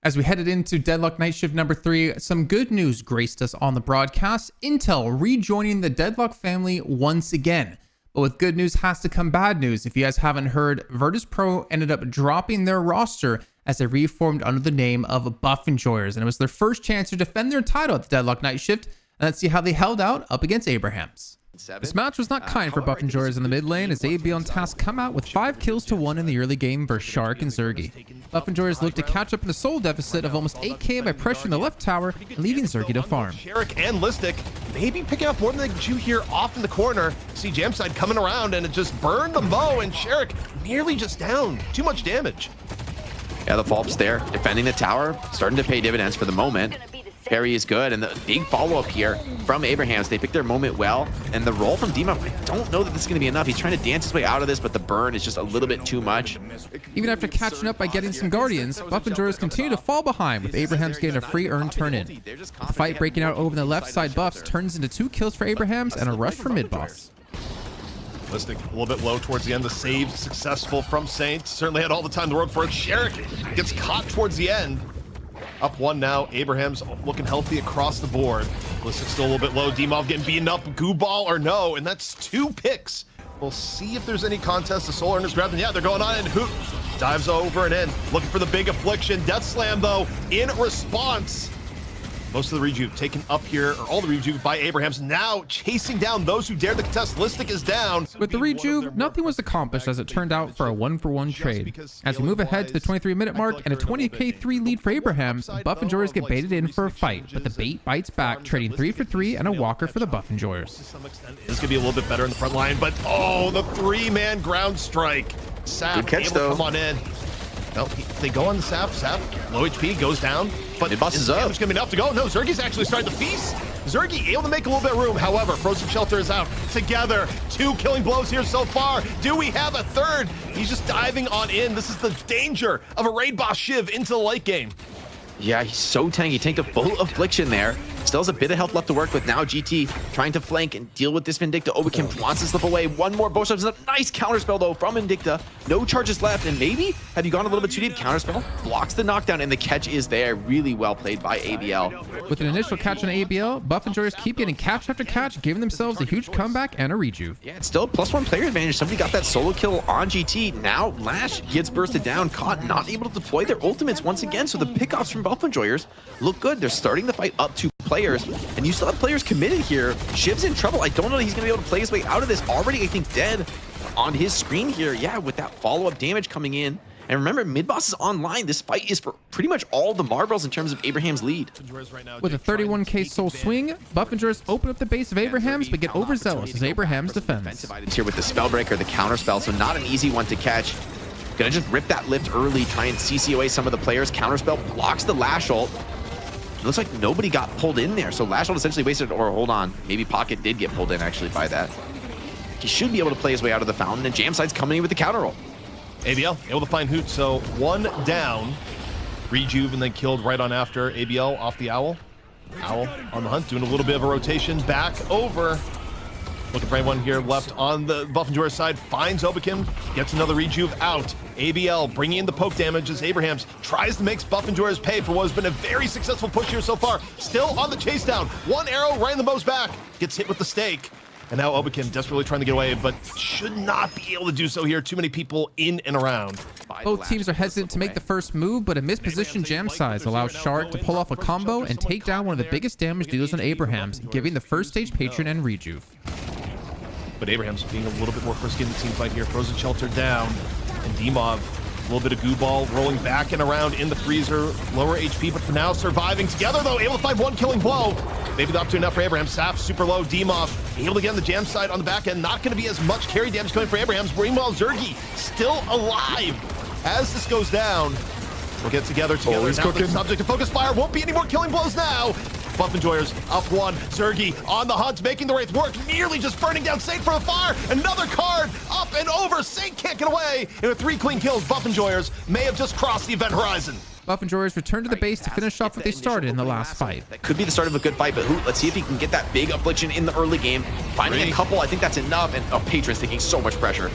As we headed into Deadlock Night Shift number 3, some good news graced us on the broadcast. Intel rejoining the Deadlock family once again. But with good news has to come bad news. If you guys haven't heard, Virtus Pro ended up dropping their roster as they reformed under the name of Buff Enjoyers. And it was their first chance to defend their title at the Deadlock Night Shift. And let's see how they held out up against Abrahams. This match was not kind for Buff Enjoyers in the mid lane as ABL and Task come out with 5 kills to 1 in the early game versus Shark and Zergy. Buff Enjoyers looked to catch up in a soul deficit of almost 8k by pressuring the left tower and leaving Zergy to farm. Sherrick and Listic maybe picking up more than they do here off in the corner. See Jamside coming around and it just burned the Mo, and Sherrick nearly just down. Too much damage. Yeah, the follow-up's there, defending the tower, starting to pay dividends for the moment. Parry is good, and the big follow-up here from Abrahams. They picked their moment well, and the roll from Dima, I don't know that this is going to be enough. He's trying to dance his way out of this, but the burn is just a little bit too much. Even after catching up by getting some Guardians, Buff Enjoyers continue to fall behind, with Abrahams getting a free earn turn-in. The fight breaking out over the left side buffs turns into 2 kills for Abrahams and a rush for mid-boss. Listic a little bit low towards the end. The save successful from Saint. Certainly had all the time in the world for it. Sherrick gets caught towards the end. Up 1 now. Abraham's looking healthy across the board. Listic still a little bit low. Dimov getting beaten up. Goo ball or no, and that's 2 picks. We'll see if there's any contest. The Soul Earners grab them. Yeah, they're going on, and Hoot dives over and in. Looking for the big affliction. Death Slam, though, in response. Most of the rejuve taken up here, or all the rejuve by Abrahams, now chasing down those who dare to contest. Listic is down. With the rejuve, nothing was accomplished as it turned out for a 1-for-1 trade. As we move ahead to the 23-minute mark and a 20k3 lead for Abrahams, Buff Enjoyers get baited in for a fight, but the bait bites back, trading 3 for 3 and a walker for the Buff Enjoyers. This is going to be a little bit better in the front line, but oh, the 3-man ground strike. Sap good catch, able though. to come on in. No, they go on the Sap. Sap, low HP, goes down. But it busts up. There's going to be enough to go. No, Zergy's actually starting to feast. Zergy able to make a little bit of room. However, Frozen Shelter is out. Together, 2 killing blows here so far. Do we have a third? He's just diving on in. This is the danger of a raid boss Shiv into the late game. Yeah, he's so tanky. Tanked a full affliction there. Still has a bit of health left to work with. Now GT trying to flank and deal with this Vindicta. Obikin wants to slip away. One more bow shots. A nice counterspell though from Vindicta. No charges left, and maybe have you gone a little bit too deep? Counterspell blocks the knockdown, and the catch is there. Really well played by ABL. With an initial catch on ABL, Buff Enjoyers keep getting catch after catch, giving themselves a huge comeback and a rejuve. Yeah, it's still +1 player advantage. Somebody got that solo kill on GT. Now Lash gets bursted down, caught, not able to deploy their ultimates once again. So the pickoffs from Buff Enjoyers look good. They're starting the fight up to players, and you still have players committed here. Shiv's in trouble. I don't know that he's going to be able to play his way out of this. Already, I think, dead on his screen here. Yeah, with that follow-up damage coming in. And remember, mid-boss is online. This fight is for pretty much all the marbles in terms of Abraham's lead. With a 31k soul swing, Buff Enjoyers open up the base of Abrahams, but get overzealous as Abrahams defends. Here with the Spellbreaker, the counterspell, so not an easy one to catch. Gonna just rip that lift early, try and CC away some of the players. Counterspell blocks the Lash ult. It looks like nobody got pulled in there, so Lash ult essentially wasted, or hold on, maybe Pocket did get pulled in actually by that. He should be able to play his way out of the fountain, and Jamside's coming in with the counter roll. ABL able to find Hoot, so 1 down. Rejuve and then killed right on after. ABL off the Owl. Owl on the hunt, doing a little bit of a rotation back over. Looking for anyone here left on the Buff Enjoyer side. Finds Obikin, gets another Rejuve out. ABL bringing in the poke damage as Abrahams tries to make Buff Enjoyers pay for what has been a very successful push here so far. Still on the chase down. 1 arrow right in the Mo's back. Gets hit with the stake. And now Obikin desperately trying to get away, but should not be able to do so here. Too many people in and around. Both teams are hesitant to make the first move, but a mispositioned jam size allows Shark to pull off a combo and take down one of the biggest damage dealers on Abrahams, giving the first stage patron and rejuve. But Abraham's being a little bit more frisky in the team fight here. Frozen Shelter down, and Dimov, a little bit of goo ball rolling back and around in the freezer. Lower HP, but for now surviving together though, able to find 1 killing blow. Maybe the opportunity enough for Abraham. Saf super low. Dimov able to get on the jam side on the back end. Not going to be as much carry damage coming for Abraham's. Meanwhile, Zergy still alive. As this goes down, we'll get together. Now the subject of focus fire. Won't be any more killing blows now. Buff Enjoyers up 1. Zergy on the hunt, making the Wraith work. Nearly just burning down Saint from afar. Another card up and over. Saint can't get away. And with 3 clean kills, Buff Enjoyers may have just crossed the event horizon. Buff Enjoyers return to the base to finish off what they started in the last fight. That could be the start of a good fight, but let's see if he can get that big affliction in the early game. Finding a couple, I think that's enough. And Patron's taking so much pressure.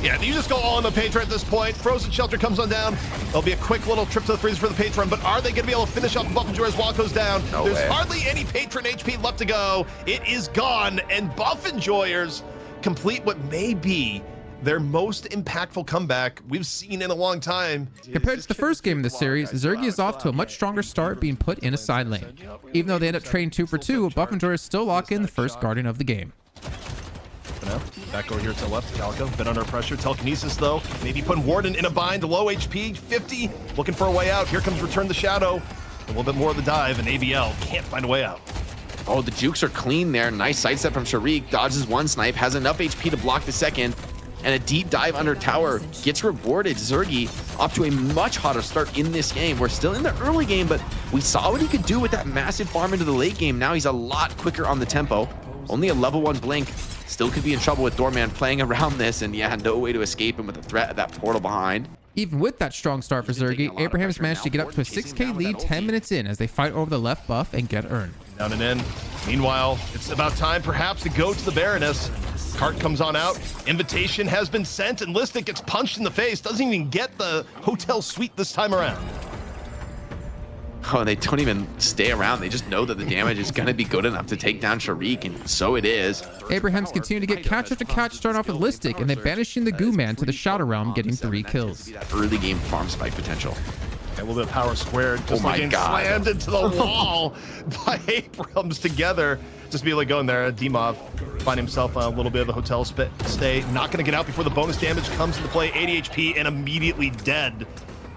Yeah, you just go all in the Patron at this point. Frozen Shelter comes on down. There'll be a quick little trip to the freezer for the Patron, but are they going to be able to finish off the Buff Enjoyers while it goes down? No There's way. hardly any Patron HP left to go. It is gone, and Buff Enjoyers complete what may be their most impactful comeback we've seen in a long time. Compared to the first game of the series, Zergy is off to a much stronger start, being put in a side lane. Even though they end up trading 2 for 2, Buff Enjoyers still lock in the first Guardian of the game. Now, back over here to the left, Calico, been under pressure. Telekinesis, though, maybe putting Warden in a bind, low HP, 50, looking for a way out. Here comes Return the Shadow. A little bit more of the dive, and ABL can't find a way out. Oh, the jukes are clean there. Nice sidestep from Sharik. Dodges one snipe, has enough HP to block the second, and a deep dive under tower gets rewarded. Zergy off to a much hotter start in this game. We're still in the early game, but we saw what he could do with that massive farm into the late game. Now he's a lot quicker on the tempo. Only a level 1 blink. Still could be in trouble with Doorman playing around this, and yeah, no way to escape him with the threat of that portal behind. Even with that strong start for Zergy, Abraham's managed to get up to a 6k lead 10 minutes in as they fight over the left buff and get Urn. Down and in. Meanwhile, it's about time perhaps to go to the Baroness. Cart comes on out. Invitation has been sent, and Listic gets punched in the face. Doesn't even get the hotel suite this time around. Oh, they don't even stay around. They just know that the damage is going to be good enough to take down Sharik, and so it is. Abraham's continue to get catch after catch, starting off with Listic, and then banishing the Goo Man to the Shadow Realm, getting 3 kills. That early game farm spike potential. A little bit of power squared, just Oh my getting God. slammed into the wall by Abrams together. Just be able to go in there. Dimov find himself a little bit of a hotel stay. Not going to get out before the bonus damage comes into play. 80 HP and immediately dead.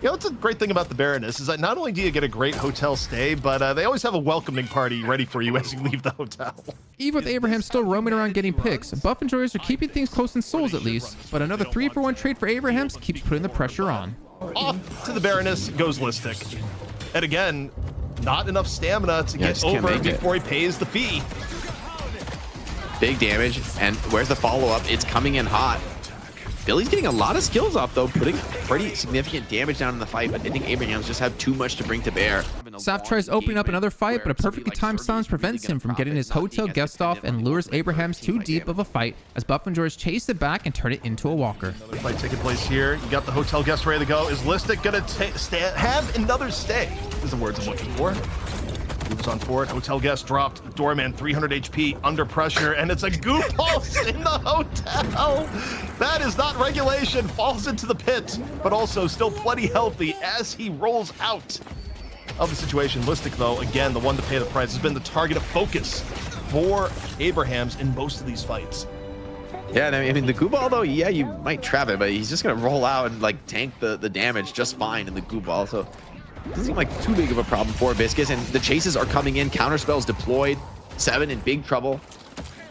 You know, what's a great thing about the Baroness is that not only do you get a great hotel stay, but they always have a welcoming party ready for you as you leave the hotel. Even with Abraham still roaming around getting picks, Buff Enjoyers are keeping things close in souls at least, but another 3-for-1 trade for Abrahams keeps putting the pressure on. Off to the Baroness goes Listic. And again, not enough stamina to get just can't over make it. before he pays the fee. Big damage, and where's the follow-up? It's coming in hot. Billy's getting a lot of skills up, though, putting pretty significant damage down in the fight, but I think Abraham's just have too much to bring to bear. Saf tries opening up another fight, but a perfectly timed silence prevents him from getting his hotel guest off and lures Abrahams too deep of a fight as Buff Enjoyers chase it back and turn it into a walker. Another fight taking place here. You got the hotel guest ready to go. Is Listic gonna have another stay? Is the words I'm looking for. Moves on forward. Hotel guest dropped. Doorman 300 HP under pressure, and it's a goo pulse in the hotel. That is not regulation. Falls into the pit, but also still plenty healthy as he rolls out of the situation. Listic, though, again, the one to pay the price, has been the target of focus for Abrahams in most of these fights. Yeah, and I mean, the goo ball, though, yeah, you might trap it, but he's just going to roll out and, like, tank the damage just fine in the goo ball, so doesn't seem like too big of a problem for Viscus, and the chases are coming in. Counter spells deployed. 7 in big trouble.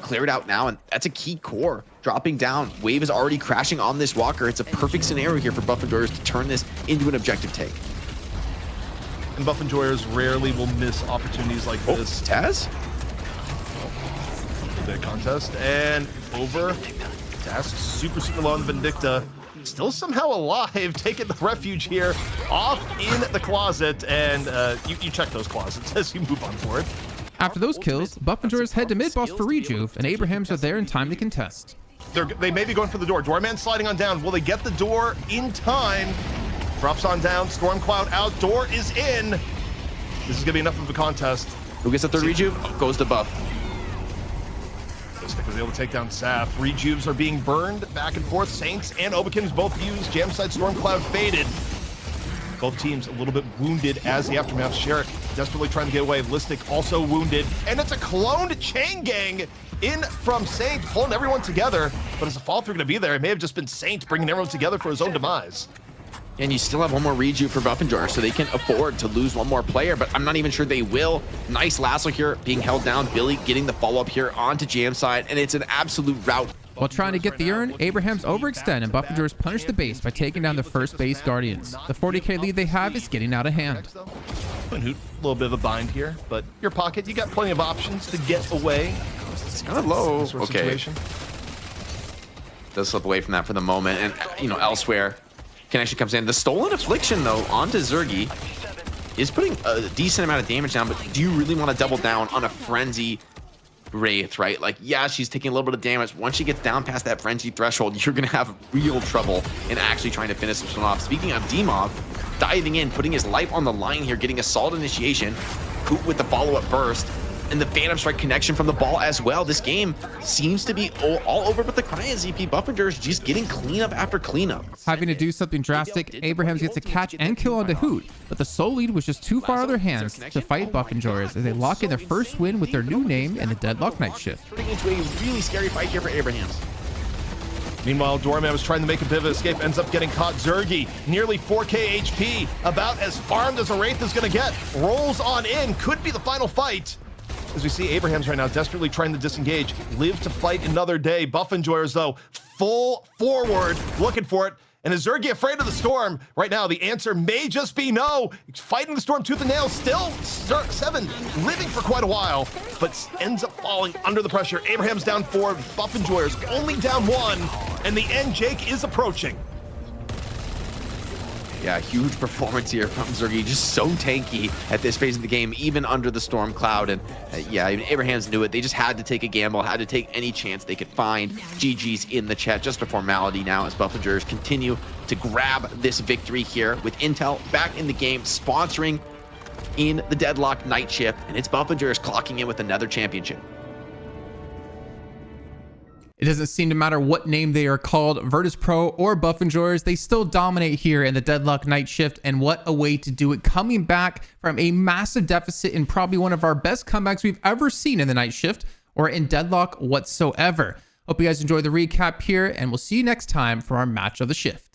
Cleared out now, and that's a key core. Dropping down. Wave is already crashing on this walker. It's a perfect scenario here for Buff Enjoyers to turn this into an objective take. And Buff Enjoyers rarely will miss opportunities like this. Taz? A little bit of contest, and over. Taz super low on the Vindicta. Still somehow alive, taking the refuge here off in the closet, and you check those closets as you move on forward. After those kills, Buff Enjoyers head to mid-boss for rejuve, and Abrahams are there in time to contest. They may be going for the door. Doorman sliding on down. Will they get the door in time? Drops on down. Storm Cloud out. Door is in. This is going to be enough of a contest. Who gets the third rejuve? Goes to Buff. Listic was able to take down Saf. Rejuves are being burned back and forth. Saints and Obakins both used. Jamside Storm Cloud faded. Both teams a little bit wounded as the aftermath. Sherrick desperately trying to get away. Listic also wounded. And it's a cloned chain gang in from Saint, pulling everyone together. But is the fall through going to be there? It may have just been Saint bringing everyone together for his own demise. And you still have one more rejuve for Buff Enjoyers, so they can afford to lose one more player, but I'm not even sure they will. Nice lasso here being held down. Billy getting the follow-up here onto Jamside, and it's an absolute rout. While trying to get the urn, Abrahams overextend and Buff Enjoyers punish the base by taking down their first base Guardians. The 40k lead they have is getting out of hand. A little bit of a bind here, but your pocket, you got plenty of options to get away. It's kind of low. This sort of Okay. situation. Does slip away from that for the moment, and elsewhere, connection comes in. The stolen affliction though onto Zergy is putting a decent amount of damage down, but do you really want to double down on a frenzy Wraith, right? Like, yeah, she's taking a little bit of damage. Once she gets down past that frenzy threshold, you're going to have real trouble in actually trying to finish this one off. Speaking of Demov, diving in, putting his life on the line here, getting a solid initiation. Coop with the follow-up burst. And the Phantom Strike connection from the ball as well. This game seems to be all over, but the Cryo ZP Buffingers just getting cleanup after cleanup. Having to do something drastic, Abrahams gets a catch and kill onto Hoot, but the sole lead was just too far out of their hands to fight Buffingers as they lock in their first win with their new name in the Deadlock Night Shift. Turning into a really scary fight here for Abrahams. Meanwhile, Doorman was trying to make a bit of an escape, ends up getting caught. Zergy, nearly 4k HP, about as farmed as a Wraith is going to get. Rolls on in, could be the final fight. As we see Abrahams right now desperately trying to disengage, live to fight another day. Buff Enjoyers, though, full forward, looking for it. And is Zergy afraid of the storm? Right now, the answer may just be no. Fighting the storm tooth and nail, still 7, living for quite a while, but ends up falling under the pressure. Abraham's down 4, Buff Enjoyers only down 1, and the end Jake is approaching. Yeah, huge performance here from Zergy, just so tanky at this phase of the game, even under the storm cloud. And yeah, even Abrahams knew it. They just had to take a gamble, had to take any chance they could find. GG's in the chat, just a formality now as Buffingers continue to grab this victory here with Intel back in the game, sponsoring in the Deadlock Night Shift. And it's Buffingers clocking in with another championship. It doesn't seem to matter what name they are called, Virtus Pro or Buffingers, they still dominate here in the Deadlock Night Shift, and what a way to do it, coming back from a massive deficit in probably one of our best comebacks we've ever seen in the Night Shift or in Deadlock whatsoever. Hope you guys enjoyed the recap here, and we'll see you next time for our match of the shift.